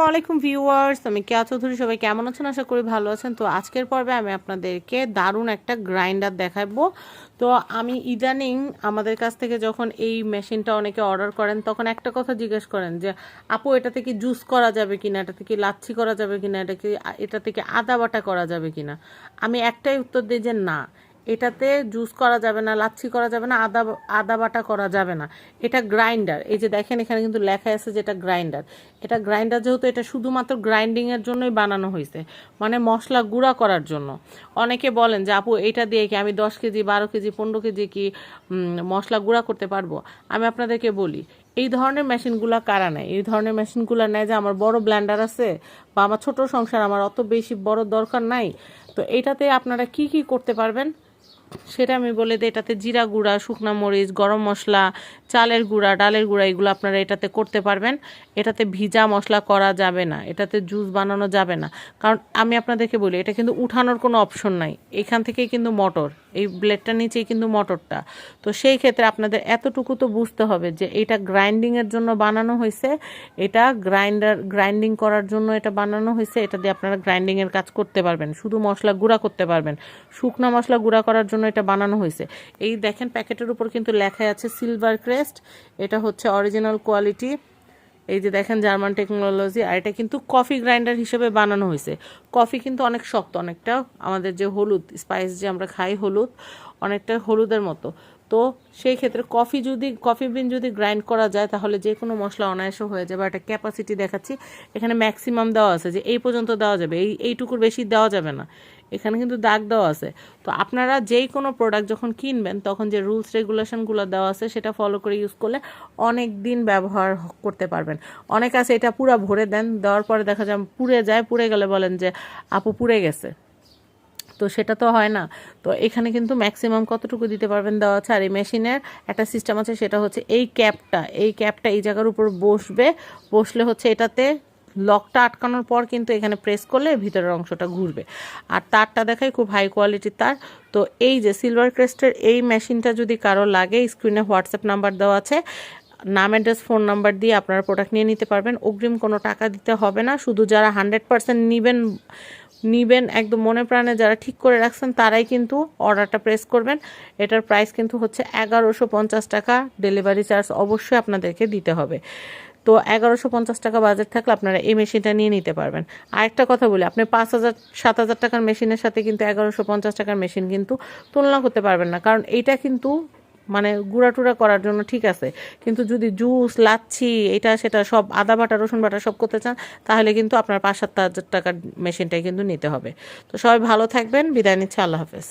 ওয়ালাইকুম ভিউয়ার্স, আমি কেয়া চৌধুরী। সবাই কেমন আছেন? আশা করি ভালো আছেন। তো আজকের পর্বে আমি আপনাদেরকে দারুণ একটা গ্রাইন্ডার দেখাবো। তো আমি ইদানিং আমাদের কাছ থেকে যখন এই মেশিনটা অনেকে অর্ডার করেন তখন একটা কথা জিজ্ঞেস করেন যে আপু এটা থেকে জুস করা যাবে কিনা, এটা থেকে লাচ্ছি করা যাবে কিনা, এটা থেকে আদা বাটা করা যাবে কিনা। আমি একটাই উত্তর দিই যে না, এটাতে জুস করা যাবে না, লাচ্ছি করা যাবে না, আদা আদা বাটা করা যাবে না। এটা গ্রাইন্ডার। এই যে দেখেন এখানে কিন্তু লেখা আছে যে এটা গ্রাইন্ডার। এটা গ্রাইন্ডার যেহেতু এটা শুধুমাত্র গ্রাইন্ডিংয়ের জন্যই বানানো হয়েছে, মানে মশলা গুঁড়া করার জন্য। অনেকে বলেন যে আপু এটা দিয়ে কি আমি 10 কেজি 12 কেজি 15 কেজি কি মশলা গুঁড়া করতে পারবো? আমি আপনাদেরকে বলি, এই ধরনের মেশিনগুলো কারা নেয়? এই ধরনের মেশিনগুলো নেয় যে আমার বড় ব্লেন্ডার আছে বা আমার ছোট সংসার, আমার অত বেশি বড় দরকার নাই। তো এটাতে আপনারা কি কি করতে পারবেন সেটা আমি বলে দিই। এটাতে জিরা গুঁড়া, শুকনা মরিচ, গরম মশলা, চালের গুঁড়া, ডালের গুঁড়া এগুলো আপনারা এটাতে করতে পারবেন। এটাতে ভিজা মশলা করা যাবে না, এটাতে জুস বানানো যাবে না। কারণ আমি আপনাদেরকে বলি, এটা কিন্তু উঠানোর কোনো অপশন নাই। এখান থেকেই কিন্তু মোটর, এই ব্লেডটার নিচেই কিন্তু মোটরটা। তো সেই ক্ষেত্রে আপনাদের এতটুকু তো বুঝতে হবে যে এটা গ্রাইন্ডিংয়ের জন্য বানানো হয়েছে, এটা গ্রাইন্ডিং করার জন্য এটা বানানো হয়েছে। এটা দিয়ে আপনারা গ্রাইন্ডিংয়ের কাজ করতে পারবেন, শুধু মশলা গুঁড়া করতে পারবেন। শুকনা মশলা গুঁড়া করার জন্য এটা বানানো হয়েছে। এই দেখেন প্যাকেটের উপর কিন্তু লেখা আছে সিলভার ক্রেস্ট, এটা হচ্ছে অরিজিনাল কোয়ালিটি। এই যে দেখেন জার্মান টেকনোলজি। আর এটা কিন্তু কফি গ্রাইন্ডার হিসেবে বানানো হয়েছে। কফি কিন্তু অনেক শক্ত, অনেকটা আমাদের যে হলুদ স্পাইস যে আমরা খাই, হলুদ অনেকটা হলুদের মতো। তো সেই ক্ষেত্রে কফি বিন যদি গ্রাইন্ড করা যায় তাহলে যে কোনো মশলা অনায়াসে হয়ে যাবে। একটা ক্যাপাসিটি দেখাচ্ছি, এখানে ম্যাক্সিমাম দেওয়া আছে যে এই পর্যন্ত দেওয়া যাবে, এইটুকুর বেশি দেওয়া যাবে না। এখানে কিন্তু দাগ দেওয়া আছে। তো আপনারা যেই কোনো প্রোডাক্ট যখন কিনবেন তখন যে রুলস রেগুলেশনগুলো দেওয়া আছে সেটা ফলো করে ইউজ করলে অনেক দিন ব্যবহার করতে পারবেন। অনেক আছে এটা পুরো ভরে দেন, দেওয়ার পরে দেখা যায় পুড়ে গেলে বলেন যে আপু পুড়ে গেছে। তো সেটা তো হয় না। তো এখানে কিন্তু ম্যাক্সিমাম কতটুকু দিতে পারবেন দেওয়া আছে। আর এই মেশিনের একটা সিস্টেম আছে, সেটা হচ্ছে এই ক্যাপটা এই জায়গার উপর বসলে হচ্ছে এটাতে লকটা আটকানোর পর কিন্তু এখানে প্রেস করলে ভিতরের অংশটা ঘুরবে। আর তারটা দেখাই খুব হাই কোয়ালিটির তার। তো এই যে সিলভার ক্রেস্টের এই মেশিনটা যদি কারো লাগে, স্ক্রিনে হোয়াটসঅ্যাপ নাম্বার দেওয়া আছে, নাম অ্যাড্রেস ফোন নাম্বার দিয়ে আপনারা প্রোডাক্ট নিয়ে নিতে পারবেন। অগ্রিম কোনো টাকা দিতে হবে না। শুধু যারা 100% নিবেন একদম মনে প্রাণে যারা ঠিক করে রাখছেন তারাই কিন্তু অর্ডারটা প্রেস করবেন। এটার প্রাইস কিন্তু হচ্ছে 1150 টাকা। ডেলিভারি চার্জ অবশ্যই আপনাদেরকে দিতে হবে। তো 1150 টাকা বাজেট থাকলে আপনারা এই মেশিনটা নিয়ে নিতে পারবেন। আরেকটা কথা বলি, আপনি 5,000 7,000 টাকার মেশিনের সাথে কিন্তু 1150 টাকার মেশিন কিন্তু তুলনা করতে পারবেন না। কারণ এইটা কিন্তু মানে গুঁড়া টুড়া করার জন্য ঠিক আছে, কিন্তু যদি জুস লাচ্ছি এটা সেটা সব আদা বাটা রসুন বাটা সব করতে চান তাহলে কিন্তু আপনার 5,000 7,000 টাকার মেশিনটাই কিন্তু নিতে হবে। তো সবাই ভালো থাকবেন, বিদায় নিচ্ছি, আল্লাহ হাফেজ।